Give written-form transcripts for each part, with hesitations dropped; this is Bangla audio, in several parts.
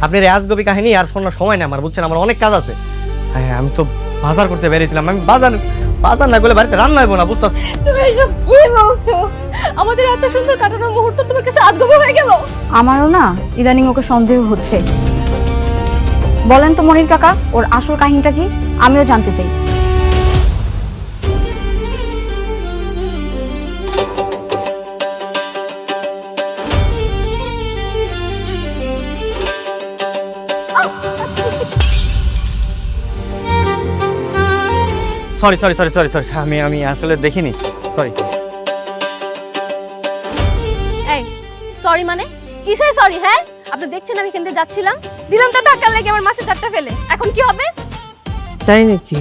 আপনার আজগবি কাহিনী আর শোনার সময় নেই আমার, বুঝছেন? আমার অনেক কাজ আছে। হ্যাঁ, আমি তো বাজার করতে বেরিয়েছিলাম। আমি বাজার না করলে বাড়িতে রান্না হইব না, বুঝতে? তুমি এসব কি বলছো? আমাদের এত সুন্দর কাটানো মুহূর্ত তোমার কাছে আজগবি হয়ে গেল? আমারও না ইদানিং ওকে সন্দেহ হচ্ছে। বলেন তো মনির কাকা, ওর আসল কাহিনীটা কি? আমিও জানতে চাই। Sorry sorry sorry sorry sorry, আমি আসলে দেখিনি, সরি। এই সরি মানে কিসের সরি? হ্যাঁ, আপনি দেখছেন আমি এখান থেকে যাচ্ছিলাম, দিলাম তো ধাক্কা লেগে আমার মাছের চারটা ফেলে। এখন কি হবে? তাই নাকি?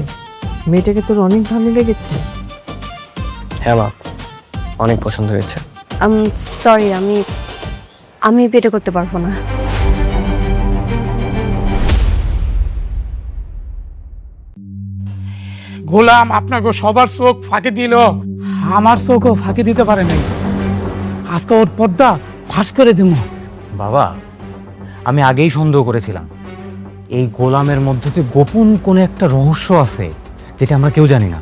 মেয়েটাকে তোর অনেক ভালো লেগেছে? হ্যাঁ মা, অনেক পছন্দ হয়েছে। সরি, আমি বিয়ে করতে পারবো না। গোলাম আপনাকে সবার চোখ ফাঁকি দিল, আমার চোখও ফাঁকি দিতে পারে নাই। আজকে ওর পর্দা ফাঁস করে দিব। বাবা, আমি আগেই সন্দেহ করেছিলাম এই গোলামের মধ্যে যে গোপন কোনো একটা রহস্য আছে যেটা আমরা কেউ জানি না।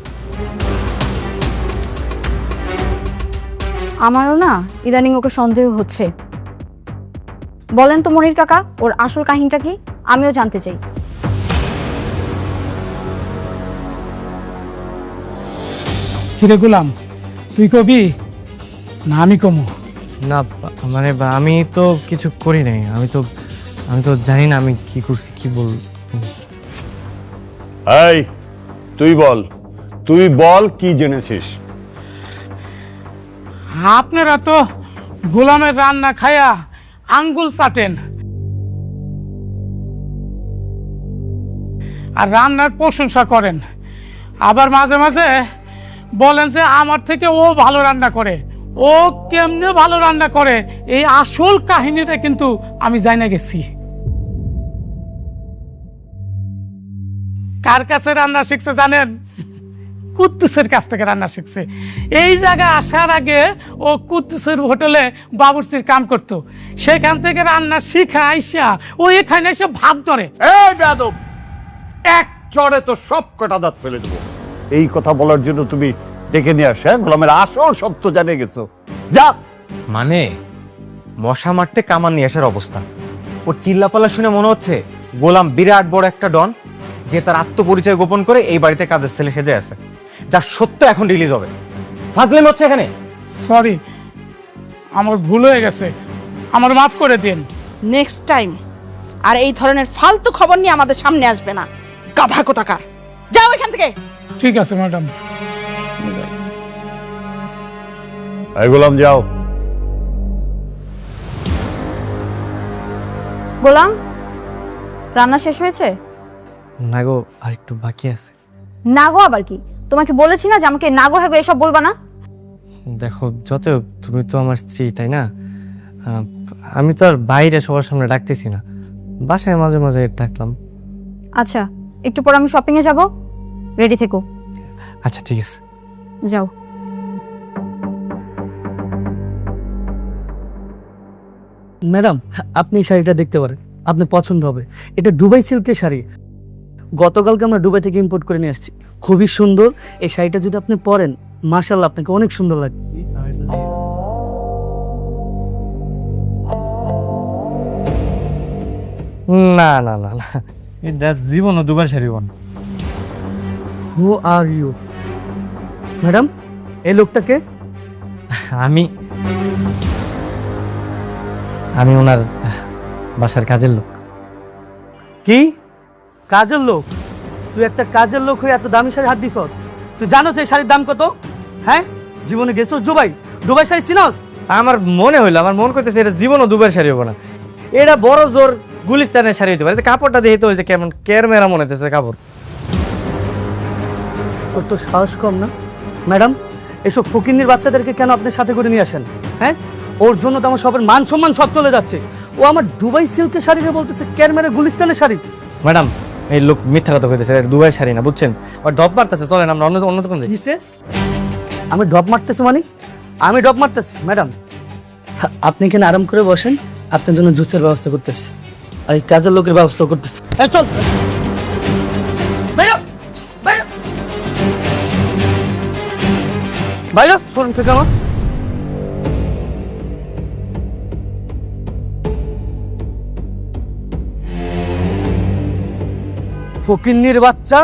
আমারও না ইদানিং ওকে সন্দেহ হচ্ছে। বলেন তো মনির কাকা, ওর আসল কাহিনীটা কি? আমিও জানতে চাই। কিরে গোলাম, তুই কবি না আমি কমু? না মানে আমি তো কিছু করি নাই, আমি তো জানি না আমি কি করছি, কি বল। এই তুই বল কি জেনেছিস? আপনারা তো গোলামের রান্না খায়া আঙ্গুল চাটেন আর রান্নার প্রশংসা করেন, আবার মাঝে মাঝে বলেন যে আমার থেকে ও ভালো রান্না করে। ও কেমনে ভালো রান্না করে এই আসল কাহিনীটা কিন্তু আমি জানা গেছি। কার কাছে রান্না শিখছে জানেন? কুদ্দুসের কাছ থেকে রান্না শিখছে। এই জায়গায় আসার আগে ও কুদ্দুসের হোটেলে বাবুর্চির কাম করতো, সেখান থেকে রান্না শিখা আইসা ও এখানে এসে ভাব ধরে। এই বেয়াদব, এক চড়ে তো সব কটা দাঁত ফেলে দেবো। এই কথা বলার জন্য তুমি ডেকে নিয়ে আসে গোলামের আসল সত্য জানে গেছো? যা। মানে মশা মারতে কামান নিয়ে আসার অবস্থা। ওর চিল্লাপাল্লা শুনে মনে হচ্ছে গোলাম বিরাট বড় একটা ডন, যে তার আত্মপরিচয় গোপন করে এই বাড়িতে কাজের ছেলে সেজে আছে, যার সত্য এখন রিলিজ হবে। ফাজলামি হচ্ছে এখানে। সরি, আমার ভুল হয়ে গেছে, আমার মাফ করে দিন। নেক্সট টাইম আর এই ধরনের ফালতু খবর নিয়ে আমাদের সামনে আসবে না, গাধা কোথাকার। যাও এখান থেকে। ঠিক আছে ম্যাডাম। এই গোলাম যাও। গোলাম, রান্না শেষ হয়েছে? না গো, আর একটু বাকি আছে। নাগো আবার কি? তোমাকে বলেছি না যে আমাকে নাগো হ্যাগো এসব বলবা না। দেখো, যত তুমি তো আমার স্ত্রী, তাই না? আমি তো আর বাইরে সবার সামনে ডাকতেছি না, বাসায় মাঝে মাঝে ডাকলাম। আচ্ছা, একটু পর আমি শপিং এ যাব, রেডি থেকো। আচ্ছা ঠিক আছে, যাও। ম্যাডাম, আপনি এই শাড়িটা দেখতে পারেন, আপনার পছন্দ হবে। এটা দুবাই সিল্কের শাড়ি, গতকালকে আমরা দুবাই থেকে ইম্পোর্ট করে নিয়ে আসছি। খুবই সুন্দর। এই শাড়িটা যদি আপনি পরেন, মাশাআল্লাহ আপনাকে অনেক সুন্দর লাগবে। না না না না, এটা জীবনও দুবার শাড়ি বোন। হু আর ইউ? ম্যাডাম, এই লোকটাকে? আমি ওনার বাসার কাজের লোক। কি কাজের লোক? তুই একটা কাজের লোক হয়ে এত দামি শাড়ি হাত দিছস? তুই জানোস এই শাড়ির দাম কত? হ্যাঁ, জীবনে গেছস দুবাই? দুবাই শাড়ি চিনস? আমার মনে হইলো, আমার মন করতেছে এটা জীবনও দুবার শাড়ি হবো না, এটা বড় জোর গুলিস্তানের শাড়ি হইতে পারে। কাপড়টা দেখে তো হয়েছে কেমন কেরমেরা মনে হতেছে কাপড়। তোর তো সাহস কম না? ম্যাডাম, এসব ফকিন্নির বাচ্চাদেরকে কেন আপনার সাথে করে নিয়ে আসেন? হ্যাঁ, ওর জন্য তো আমার সবার মান সম্মান সব চলে যাচ্ছে। ও আমার দুবাই সিল্কের শাড়িটা বলতেছে কেরমেরা গুলিস্তানের শাড়ি। ম্যাডাম, এই লোক মিথ্যা কথা কইতেছে, এটা দুবাই শাড়ি না, বুঝছেন? আর ডব মারতেছে, চলেন আমরা অন্য দোকানে যাই। কিসে? আমি ডব মারতেছি মানে? আমি ডব মারতেছি? ম্যাডাম, আপনি এখানে আরাম করে বসেন, আপনার জন্য জুসের ব্যবস্থা করতেছি। আর এই কাজের লোকের ব্যবস্থা করতেছি। এই চল বাইরে শোরুম থেকে আমার ফকিন্নির বাচ্চা,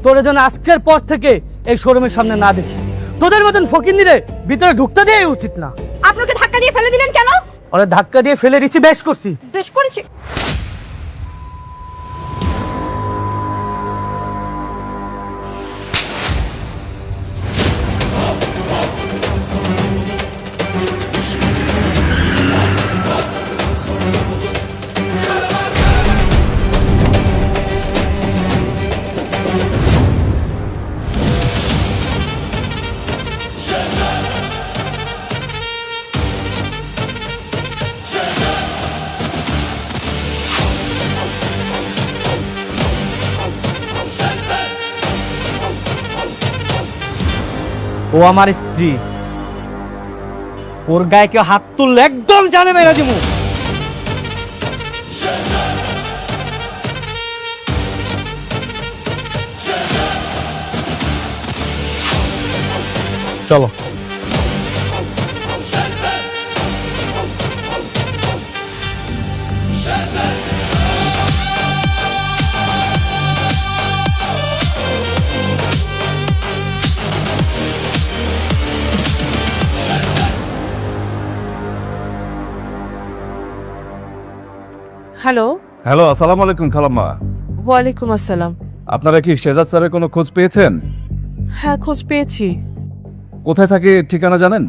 তোরে যেন আজকের পর থেকে এই শোরুমের সামনে না দেখি। তোদের মতন ফকিন্নিরে ভিতরে ঢুকতে দেওয়াই উচিত না। আপনাকে ধাক্কা দিয়ে ফেলে দিলেন কেন? ওরা ধাক্কা দিয়ে ফেলে দিছি, বেশ করছি। বেশ করেছি। ও আমার স্ত্রী, ওর গায়ে কেউ হাত তুললে একদম জানে মেরা দিমু। চলো। হ্যালো। হ্যালো, আসসালামু আলাইকুম খালাম্মা। ওয়ালাইকুম আসসালাম। আপনারা কি শেজাদ স্যারের কোনো খোঁজ পেয়েছেন? হ্যাঁ, খোঁজ পেয়েছি। কোথায় থাকে ঠিকানা জানেন?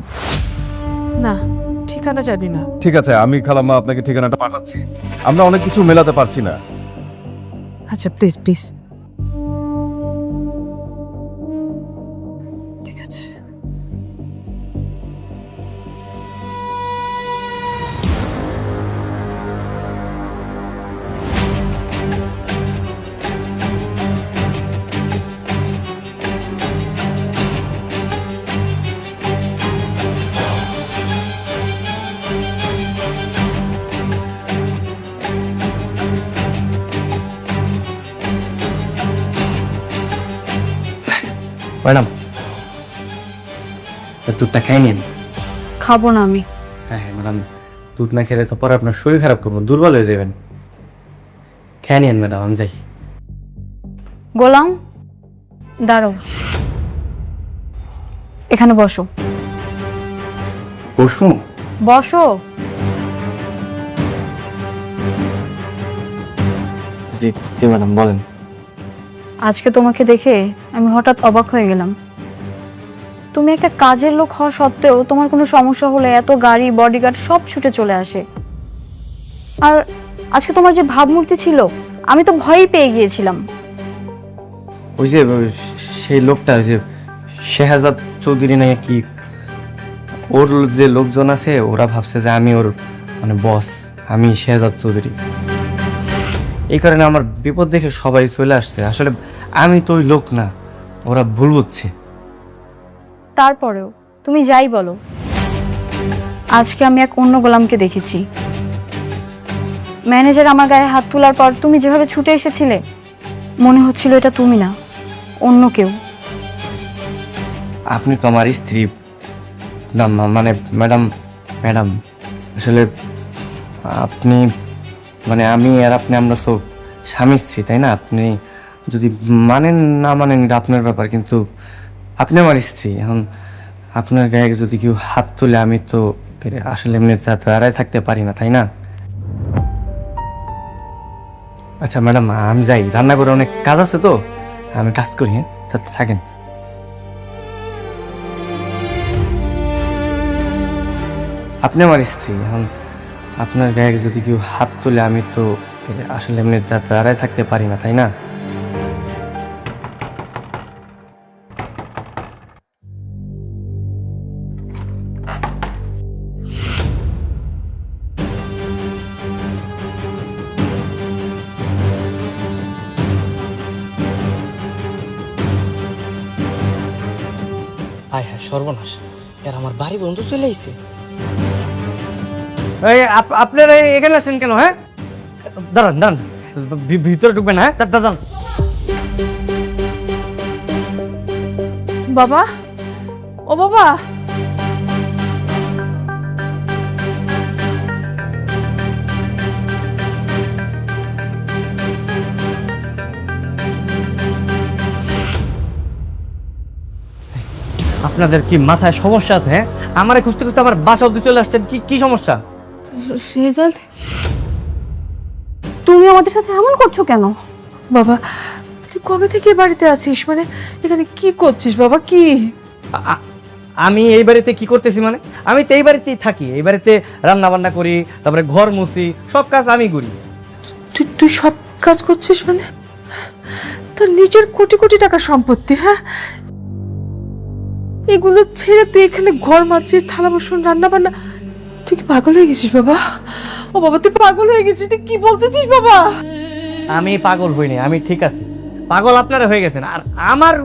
না, ঠিকানা জানি না। ঠিক আছে, আমি খালাম্মা আপনাকে ঠিকানাটা পাঠাচ্ছি। আমরা অনেক কিছু মেলাতে পারছি না। আচ্ছা, প্লিজ প্লিজ। ঠিক আছে। ম্যাডাম, দুধটা খাই নিন। খাবো না আমি। হ্যাঁ হ্যাঁ ম্যাডাম, দুধ না খেলে তো পরে আপনার শরীর খারাপ করবো, দুর্বল হয়ে যাবেন। খেয়ে নিন ম্যাডাম, আমি যাই। গোলাম, দাঁড়াও, এখানে বসো। বসু? বসো। জি জি ম্যাডাম, বলেন। আজকে তোমাকে দেখে আমি হঠাৎ অবাক হয়ে গেলাম। তুমি একটা কাজের লোক হওয়া সত্ত্বেও তোমার কোনো সমস্যা হলে এত গাড়ি, বডিগার্ড সব ছুটে চলে আসে। আর আজকে তোমার যে ভাবমূর্তি ছিল, আমি তো ভয়ই পেয়ে গিয়েছিলাম। ওই যে সেই লোকটা, ওই যে শেহাজাদ চৌধুরী নাকি কি, ওর যে লোকজন আছে ওরা ভাবছে যে আমি ওর মানে বস, আমি শেহাজাদ চৌধুরী। এই কারণে আমার বিপদ দেখে সবাই চলে আসছে। আসলে আমি তো ওই লোক না, ওরা ভুল বুঝছে। তারপরেও তুমি যাই বলো, আজকে আমি এক অন্য গোলামকে দেখেছি। ম্যানেজার আমার গায়ে হাত তোলার পর তুমি যেভাবে ছুটে এসেছিলে, মনে হচ্ছিল এটা তুমি না, অন্য কেউ। আপনি তো আমার স্ত্রী না, মানে ম্যাডাম, ম্যাডাম আসলে আপনি মানে আমি আর আপনি, আমরা তো স্বামী স্ত্রী, তাই না? আপনি যদি মানেন না মানেন এটা আপনার ব্যাপার, কিন্তু আপনি আমার স্ত্রী। এখন আপনার গায়ে যদি কেউ হাত তুলে আমি তো আসলে এমনি দাঁড়ায় থাকতে পারি না, তাই না? আচ্ছা ম্যাডাম, আমি যাই, রান্না করে অনেক কাজ আছে তো, আমি কাজ করি। হ্যাঁ, থাকেন। আপনি আমার স্ত্রী, এখন আপনার গায়ে যদি কেউ হাত তুলে আমি তো আসলে এমনি দাঁড়ায় থাকতে পারি না, তাই না? হায় হায়, সর্বনাশ! এর আমার বাড়ি বন্ধু চলে আইছে। আপনারা এখানে আছেন কেন? হ্যাঁ, দাঁড়ান দাঁড়ান, ভিতরে ঢুকবেন, হ্যাঁ দাঁড়ান। বাবা, ও বাবা, আপনাদের কি মাথায় সমস্যা আছে? হ্যাঁ, আমারে খুঁজতে খুঁজতে আমার বাসা অবধি চলে আসছেন, কি কি সমস্যা? শেহজাদ, তুমি আমাদের সাথে এমন করছো কেন? বাবা তুই কবে থেকে এ বাড়িতে আছিস? মানে এখানে কি করছিস বাবা? কি আমি এই বাড়িতে কি করতেছি মানে? আমি তো এই বাড়িতেই থাকি, এই বাড়িতে রান্না বান্না করি, তারপরে ঘর মুছি, সব কাজ আমি করি। তুই তুই সব কাজ করছিস? মানে তোর নিজের কোটি কোটি টাকার সম্পত্তি, হ্যাঁ, এগুলো ছেড়ে তুই এখানে ঘর মাছিস, থালা বাসন, রান্না বান্না। তুই কি পাগল হয়ে গেছিস বাবা? ও বাবা তুই পাগল হয়ে গেছিস, তুই কি বলতেছিস বাবা? আমি পাগল হইনি, আমি ঠিক আছি। পাগল আপনারা হয়ে গেছেন। আর আমার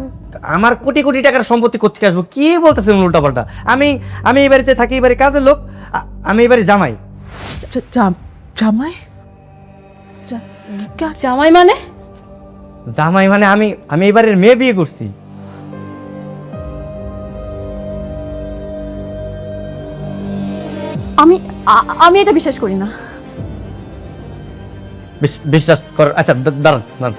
আমার কোটি কোটি টাকার সম্পত্তি কোথেকে আসবো? কি বলতেছেন উল্টাপাল্টা? আমি আমি এই বাড়িতে থাকি, এই বাড়ির কাজের লোক, আমি এই বাড়ির জামাই। জামাই? জামাই মানে? জামাই মানে আমি এই বাড়ির মেয়ে বিয়ে করছি। আমি এটা বিশ্বাস করি না। বিশ্বাস কর। আচ্ছা দাঁড়ান দাঁড়ান,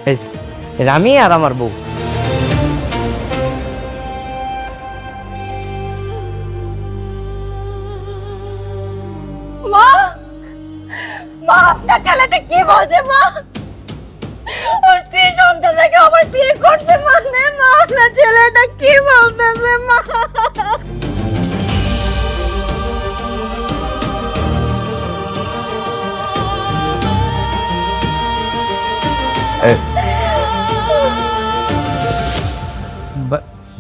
এই যে আমি আর আমার বউ। মা, মা আপনার ছেলেটা কি বলছে? মা, ওর স্ত্রী সন্তানটাকে আবার বিয়ে করছে মানে? মা আপনার ছেলেটা কি বলতেছে? মা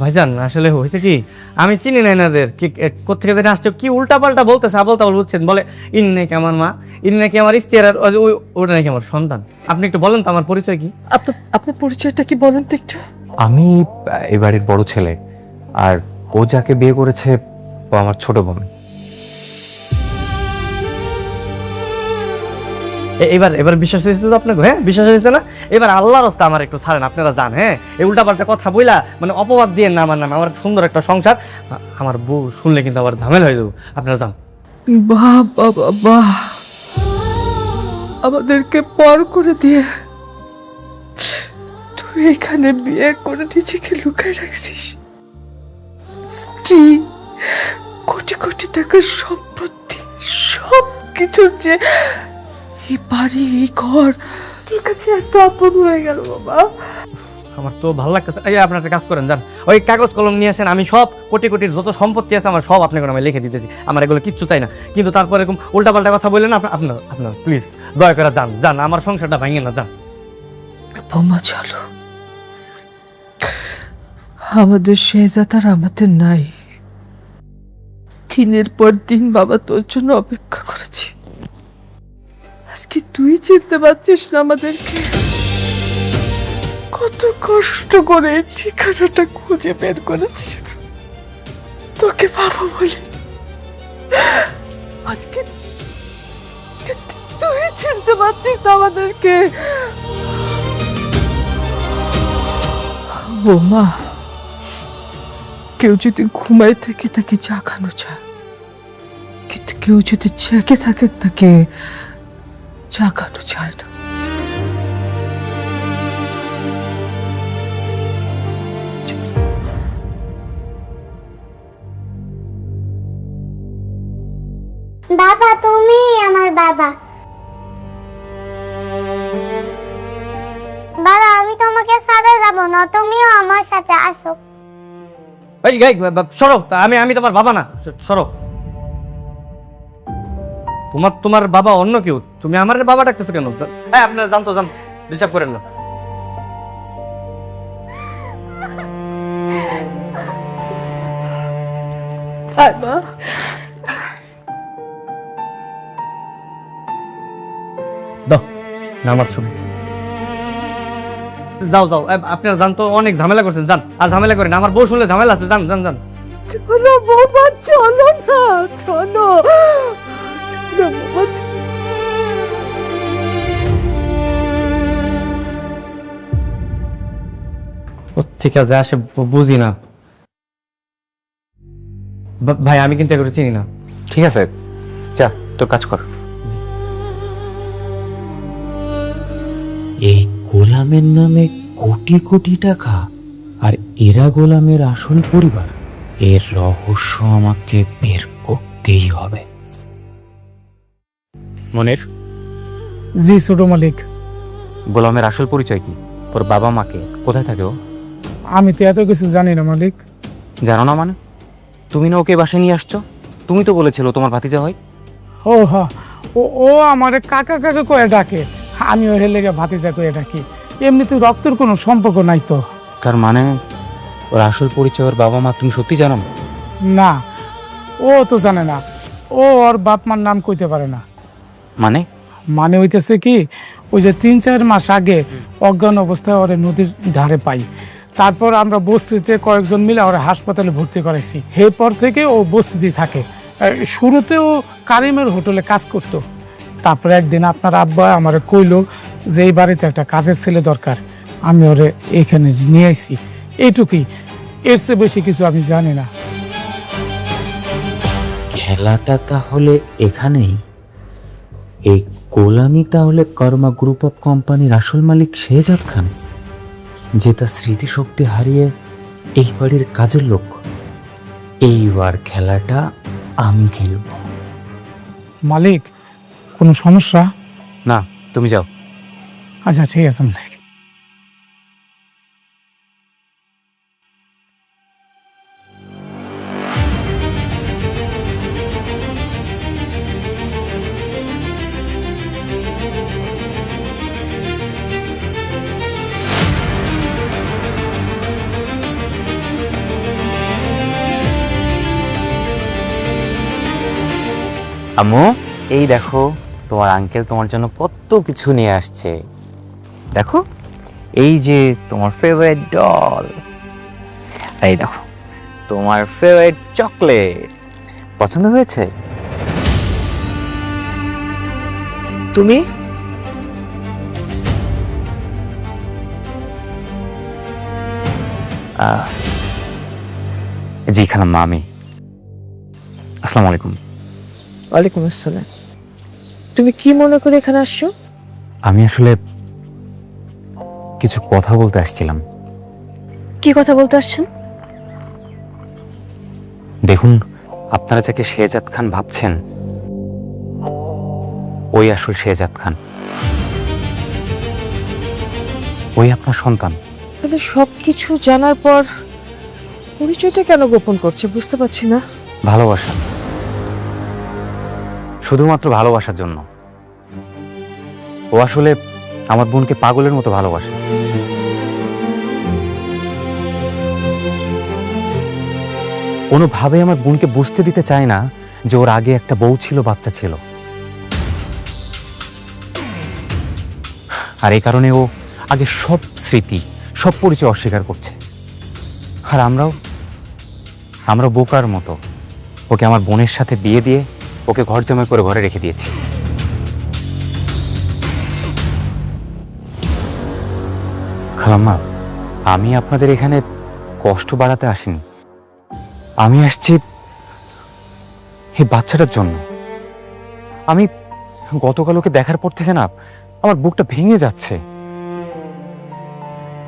ভাইজান, আসলে হয়েছে কি, আমি চিনি না এনাদের, কি কোথেকে যেন আসছে, কি উল্টাপাল্টা বলতেছে, আবল তাবল বলছেন। বলে ইনি নাকি আমার মা, ইনি নাকি আমার স্ত্রী, আর ওটা নাকি আমার সন্তান। আপনি একটু বলেন তো আমার পরিচয় কি? আপনার পরিচয়টা কি বলেন তো একটু? আমি এই বাড়ির বড় ছেলে, আর ও যাকে বিয়ে করেছে ও আমার ছোট বোন। এবার বিশ্বাস হয়েছে তো আপনাকে? হ্যাঁ বিশ্বাস হয়েছে না? এবার আল্লাহর রাস্তা আমার একটু ছাড়েন, আপনারা যান। হ্যাঁ, এই উল্টাপাল্টা কথা বইলা মানে অপবাদ দিয়ে না আমার নামে। আমার সুন্দর একটা সংসার, আমার বউ শুনলে কিন্তু আবার ঝামেলা হয়ে যাবো। আপনারা যান। বাহ বাবা বাহ, আমাদেরকে পর করে দিয়ে তুই এখানে বিয়ে করে নিজেকে লুকায় রাখছিস। স্ত্রী, কোটি কোটি টাকার সম্পত্তি, সব কিছুর যে এই বাড়ি, এই ঘর তোর কাছে এত আপন হয়ে গেল বাবা। আমার তো ভালো লাগতেছে। এই আপনার একটা কাজ করেন, যান ওই কাগজ কলম নিয়ে আসেন, আমি সব কোটি কোটির যত সম্পত্তি আছে আমার সব আপনাকে আমি লিখে দিতেছি। আমার এগুলো কিচ্ছু চাই না, কিন্তু তারপর এরকম উল্টাপাল্টা কথা বললেন না। আপনার প্লিজ দয়া করে যান, যান, আমার সংসারটা ভাঙেন না, যান। বোমা চলো, আমাদের শেহজাদ আর আমাদের নাই। দিনের পর দিন বাবা তোর জন্য অপেক্ষা করেছি, আজকে তুই চিনতে পারছিস না আমাদেরকে? কত কষ্ট করে ঠিকানাটা খুঁজে বের করেছি শুধু তোকে বাবা বলে। আজকে তুই চিনতে পারছিস না আমাদেরকে? বোমা, কেউ যদি ঘুমায় থাকে তাকে জাগানো যায়, কিন্তু কেউ যদি জেগে থাকে তাকে জাগানো যায় না। বাবা, তুমি আমার বাবা। বাবা, আমি তোমাকে ছাড়া যাব না, তুমিও আমার সাথে আসো। এই সরো, আমি তোমার বাবা না, সরো। তোমার বাবা অন্য কেউ, তুমি আমার বাবা ডাকতেছো কেন? আপনারা জানতো, যান, ডিস্টার্ব করেন না। দাও না আমার ছবি, যাও যাও। আপনারা জান তো, অনেক ঝামেলা করছেন, যান। আর ঝামেলা করেন, আমার বউ শুনলে ঝামেলা আছে, যান যান যান। চলো বাবা, চলো না, চলো। ঠিক আছে আসে বুঝি না ভাই, আমি কিন্তু এগুলো চিনি না। ঠিক আছে, যা তোর কাজ কর। এই গোলামের নামে কোটি কোটি টাকা, আর এরা গোলামের আসল পরিবার। এর রহস্য আমাকে বের করতেই হবে। মনির, জি ছোট মালিক। গোলামের আসল পরিচয় কি? ওর বাবা মাকে, কোথায় থাকে ও? আমি তো এত কিছু জানি না মালিক। জানো না মানে? তুমি না ওকে বাসায় নিয়ে আসছো? তুমি তো বলেছিল তোমার ভাতিজা হয়। ও হ্যাঁ, ও আমারে কাকা কাকা কয়ে ডাকে, আমি ওর লেগে ভাতিজা কয়ে ডাকি। এমনি তো রক্তের কোনো সম্পর্ক নাই তো। তার মানে ওর আসল পরিচয় ওর বাবা মা তুমি সত্যি জানো না? না, ও তো জানে না। ও ওর বাপ মার নাম কইতে পারে না। মানে হইতেছে কি, ওই যে 3-4 মাস আগে অজ্ঞান অবস্থায় ওরে নদীর ধারে পাই। তারপর আমরা বস্তিতে কয়েকজন মিলে ওরা হাসপাতালে ভর্তি করেছি। এরপর থেকে ও বস্তিতেই থাকে। শুরুতে ও কারিমের হোটেলে কাজ করতো। তারপরে একদিন আপনার আব্বা আমারে কইলো যে এই বাড়িতে একটা কাজের ছেলে দরকার, আমি ওরে এইখানে নিয়ে আইছি। এইটুকুই, এর চেয়ে বেশি কিছু আমি জানি না। খেলাটা তাহলে এখানেই। এই গোলামি তাহলে কর্মা গ্রুপ অফ কোম্পানির আসল মালিক শেহজাদ খান, যে তার স্মৃতিশক্তি হারিয়ে এই বাড়ির কাজের লোক। এইবার খেলাটা আমি খেলব। মালিক, কোনো সমস্যা? না, তুমি যাও। আচ্ছা ঠিক আছে মালিক। আম্মু, এই দেখো তোমার আঙ্কেল তোমার জন্য কত কিছু নিয়ে আসছে। দেখো, এই যে তোমার ফেভারিট ডল, এই দেখো তোমার ফেভারিট চকলেট। পছন্দ হয়েছে? তুমি জি খালাম্মা, আমি। আসসালামু আলাইকুম। ওয়ালাইকুম আসসালাম। তুমি কি মনে করে এখানে আসছো? আমি আসলে কিছু কথা বলতে আসছিলাম। কি কথা বলতে আসছেন? দেখুন, আপনারা যাকে শেহজাদ খান ভাবছেন, ওই আসল শেহজাদ খান। ওই আপনার সন্তান। তাহলে সবকিছু জানার পর পরিচয়টা কেন গোপন করছে বুঝতে পারছি না। ভালোবাসা, শুধুমাত্র ভালোবাসার জন্য। ও আসলে আমার বোনকে পাগলের মতো ভালোবাসে। কোনোভাবে আমার বোনকে বুঝতে দিতে চায় না যে ওর আগে একটা বউ ছিল, বাচ্চা ছিল। আর এই কারণে ও আগে সব স্মৃতি, সব পরিচয় অস্বীকার করছে। আর আমরা বোকার মতো ওকে আমার বোনের সাথে বিয়ে দিয়ে ওকে ঘর জামাই করে ঘরে রেখে দিয়েছি। খালাম্মা, আমি আপনাদের এখানে কষ্ট বাড়াতে আসিনি। আমি আসছি এই বাচ্চাটার জন্য। আমি গতকাল ওকে দেখার পর থেকে না আমার বুকটা ভেঙে যাচ্ছে।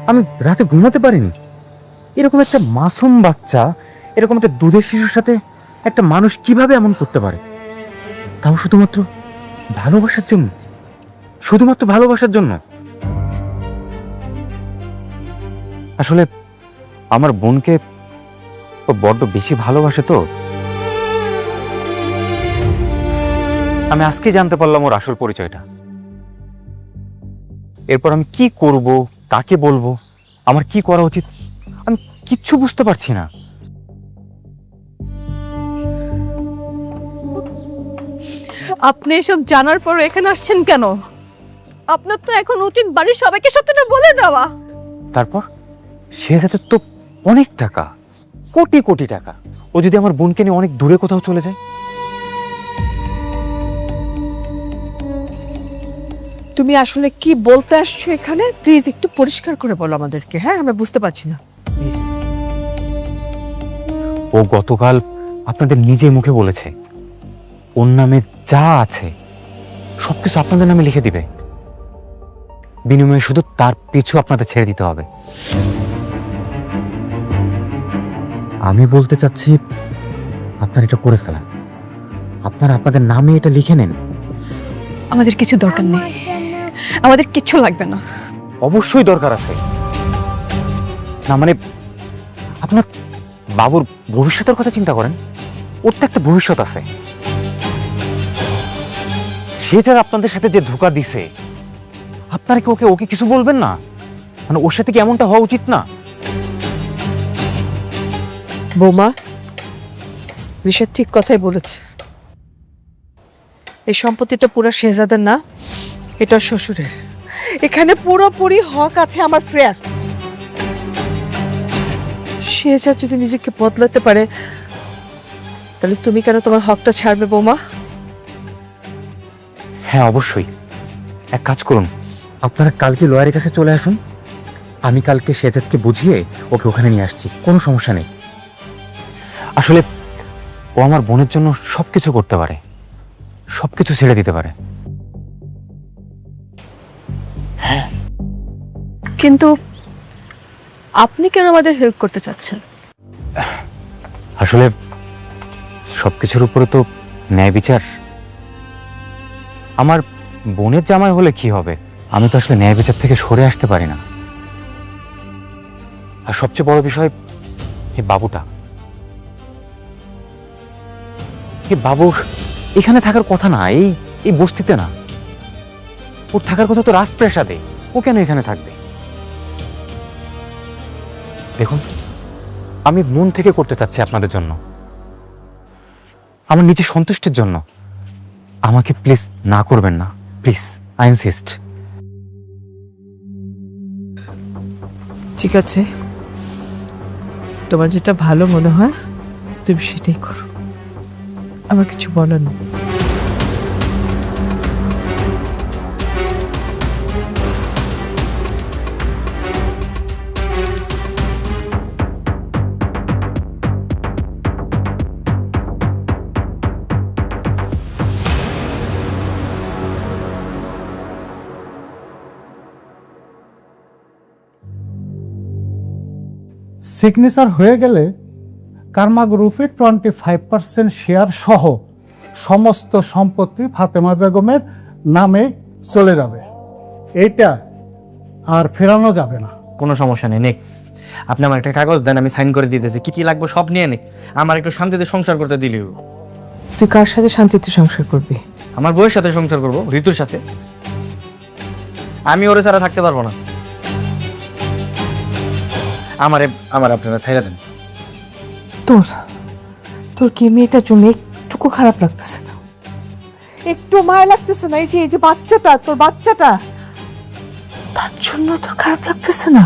আমি রাতে ঘুমাতে পারিনি। এরকম একটা মাসুম বাচ্চা, এরকম একটা দুধের শিশুর সাথে একটা মানুষ কিভাবে এমন করতে পারে, তাও শুধুমাত্র ভালোবাসার জন্য। শুধুমাত্র ভালোবাসার জন্য। আসলে আমার বোনকে ও বড্ড বেশি ভালোবাসে তো। আমি আজকে জানতে পারলাম ওর আসল পরিচয়টা। এরপর আমি কি করব, কাকে বলবো, আমার কি করা উচিত, আমি কিচ্ছু বুঝতে পারছি না। আপনি এসব জানার পর এখানে আসছেন কেন? আপনার তো এখন উচিত বাড়ির সবাইকে সত্যটা বলে দেওয়া। তারপর শেহজাদের তো অনেক টাকা, কোটি কোটি টাকা। ও যদি আমার বোনকে নিয়ে অনেক দূরে কোথাও চলে যায়? তুমি আসলে কি বলতে আসছো এখানে? প্লিজ একটু পরিষ্কার করে বলো আমাদেরকে। হ্যাঁ, আমরা বুঝতে পারছি না। প্লিজ। ও গতকাল আপনাদের নিজে মুখে বলেছে ওর নামে যা আছে সবকিছু আপনাদের নামে লিখে দিবে, বিনিময়ে শুধু তার পিছু আপনাদের ছেড়ে দিতে হবে। আমি বলতে চাচ্ছি আপনারা এটা করে ফেলেন, আপনারা আপনাদের নামে এটা লিখে নেন। আমাদের কিছু দরকার নেই, আমাদের কিচ্ছু লাগবে না। অবশ্যই দরকার আছে। না মানে আপনার বাবুর ভবিষ্যতের কথা চিন্তা করেন, ওর তো একটা ভবিষ্যৎ আছে। সে যারা আপনাদের সাথে যে ধোঁকা দিছে, আপনারা কি ওকে ওকে কিছু বলবেন না? মানে ওর সাথে কি এমনটা হওয়া উচিত না? বৌমা, ঋষাদ ঠিক কথাই বলেছে। এই সম্পত্তিটা পুরো শেহজাদের না, এটা শ্বশুরের। এখানে পুরোপুরি হক আছে আমার ফ্রেয়ার। শেহজাদ যদি নিজেকে বদলাতে পারে, তাহলে তুমি কেন তোমার হকটা ছাড়বে বৌমা? হ্যাঁ অবশ্যই। এক কাজ করুন, আপনারা কালকে লয়ারের কাছে চলে আসুন, আমি কালকে শেহজাদকে বুঝিয়ে ওকে ওখানে নিয়ে আসছি, কোনো সমস্যা নেই। আসলে ও আমার বোনের জন্য সবকিছু করতে পারে, সবকিছু ছেড়ে দিতে পারে। কিন্তু আপনি কেন আমাদের হেল্প করতে চাচ্ছেন? আসলে সবকিছুর উপরে তো ন্যায় বিচার। আমার বোনের জামাই হলে কি হবে, আমি তো আসলে ন্যায় বিচার থেকে সরে আসতে পারি না। আর সবচেয়ে বড় বিষয় এই বাবুটা, এই বাবুর এখানে থাকার কথা না, এই বস্তিতে না, ওর থাকার কথা তো রাজপ্রাসাদে। ও কেন এখানে থাকবে? দেখুন, আমি মন থেকে করতে চাচ্ছি আপনাদের জন্য, আমার নিজের সন্তুষ্টির জন্য। আমাকে প্লিজ না করবেন না, প্লিজ, আই ইনসিস্ট। ঠিক আছে, তোমার যেটা ভালো মনে হয় তুমি সেটাই করো, আমার কিছু বলার নেই। সিগনেচার হয়ে গেলে কারমা গ্রুপের 25% শেয়ার সহ সমস্ত সম্পত্তি ফাতেমা বেগমের নামে চলে যাবে। এইটা আর ফেরানো যাবে না। কোনো সমস্যা নেই, নেক। আপনি আমার একটা কাগজ দেন, আমি সাইন করে দিতেছি। কি কি লাগবে সব নিয়ে নিক, আমার একটু শান্তিতে সংসার করতে দিলেও। তুই কার সাথে শান্তিতে সংসার করবি? আমার বউয়ের সাথে সংসার করব, ঋতুর সাথে। আমি ওরে ছাড়া থাকতে পারবো না। আমার আপনারা ছাইরা দেন। তোর কি মেয়েটার জন্য একটুকু খারাপ লাগতেছে না? একটু মায়া লাগতেছে না? এই যে বাচ্চাটা, তোর বাচ্চাটা, তার জন্য তোর খারাপ লাগতেছে না?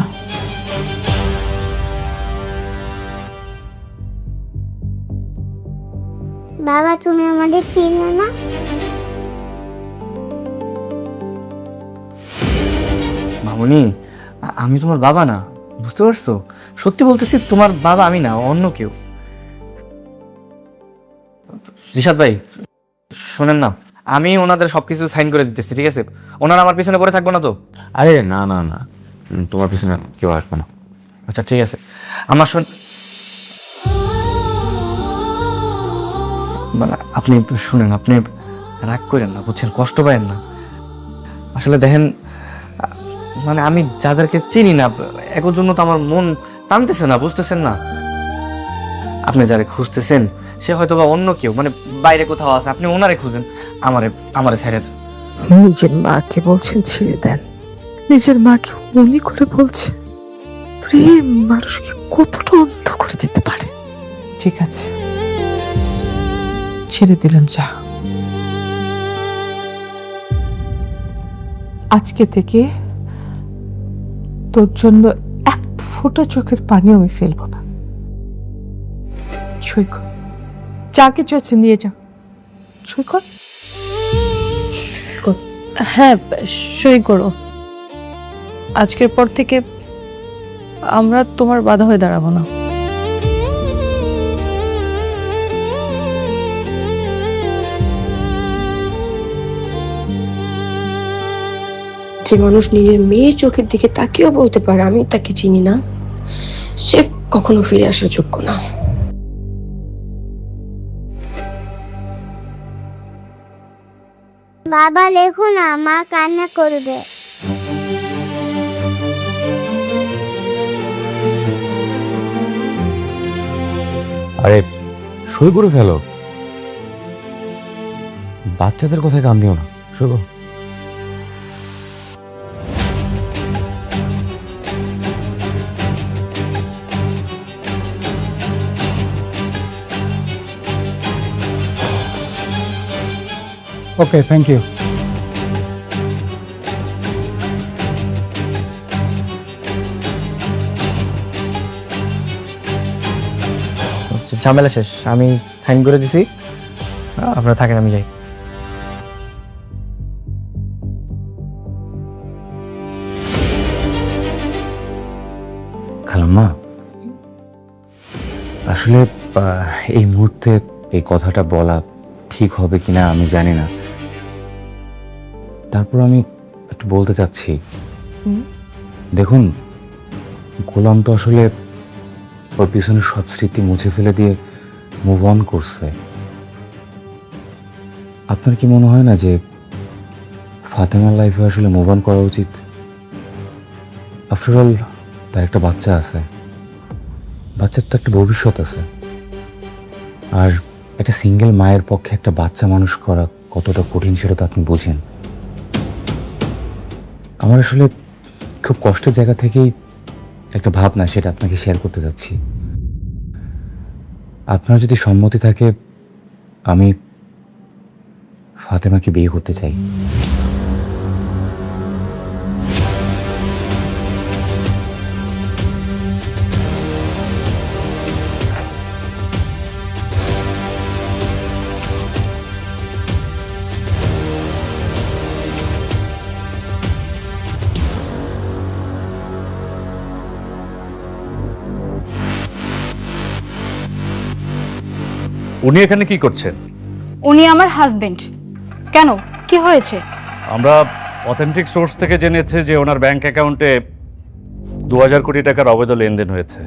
বাবা, তুমি আমাদের চিনো না? মামুনি, আমি তোমার বাবা না, বুঝতে পারছো? সত্যি বলতেছি, তোমার বাবা আমি না, অন্য কেউ। রিশাদ ভাই শোনেন না, আমি ওনাদের সবকিছু সাইন করে দিতেছি, ঠিক আছে? ওনারা আমার পিছনে পড়ে থাকবো না তো? আরে না না না, তোমার পিছনে কেউ আসবে না। আচ্ছা ঠিক আছে। আমার মানে আপনি শুনেন, আপনি রাগ করেন না, বুঝছেন? কষ্ট পায়েন না। আসলে দেখেন, মানে আমি যাদেরকে চিনি না, এর জন্য তো আমার মন টানতেছে না, বুঝতেছেন না? আপনি যারে খুঁজতেছেন সে হয়তো বা অন্য কেউ, মানে বাইরে কোথাও আছে। আপনি ওনারে খুঁজেন, আমারে ছেড়ে দেন। নিজের মাকে বলছেন ছেড়ে দেন, নিজের মাকে উনি করে বলছে। প্রেম মানুষকে কতটা অন্ধ করে দিতে পারে। ঠিক আছে, ছেড়ে দিলাম, যা। আজকে থেকে তোর জন্য এক ফোঁটা চোখের পানি আমি ফেলবো না। সই কর, যা কিছু আছে নিয়ে যা, সই কর। হ্যাঁ, সই করো। আজকের পর থেকে আমরা তোমার বাধা হয়ে দাঁড়াবো না। যে মানুষ নিজের মেয়ের চোখের দিকে তাকিয়েও বলতে পারে আমি তাকে চিনি না, সে কখনো ফিরে আসার যোগ্য না। বাবা লেখো না, মা কান্না করবে। আরে সই করে ফেলো, বাচ্চাদের কথায় কান দিও না, সই করো। ওকে, থ্যাংক ইউ। ঝামেলা শেষ, আমি সাইন করে দিছি, আপনারা থাকেন, আমি যাই। খালাম্মা, আসলে এই মুহূর্তে এই কথাটা বলা ঠিক হবে কিনা আমি জানি না, তারপর আমি একটু বলতে চাচ্ছি। দেখুন, গোলাম তো আসলে ওর পিছনে সব স্মৃতি মুছে ফেলে দিয়ে মুভ অন করছে। আপনার কি মনে হয় না যে ফাতেমার লাইফে আসলে মুভ অন করা উচিত? আফটার অল তার একটা বাচ্চা আছে, বাচ্চার তো একটা ভবিষ্যৎ আছে, আর একটা সিঙ্গেল মায়ের পক্ষে একটা বাচ্চা মানুষ করা কতটা কঠিন সেটা তো আপনি বুঝেন। আমার আসলে খুব কষ্টের জায়গা থেকেই একটা ভাবনা, সেটা আপনাকে শেয়ার করতে যাচ্ছি। আপনার যদি সম্মতি থাকে, আমি ফাতেমাকে বিয়ে করতে চাই। উনি এখানে কি করছেন? উনি আমার হাজবেন্ড। কেন, কি হয়েছে? আমরা অথেন্টিক সোর্স থেকে জেনেছি যে ওনার ব্যাংক অ্যাকাউন্টে 2000 কোটি টাকার অবৈধ লেনদেন হয়েছে।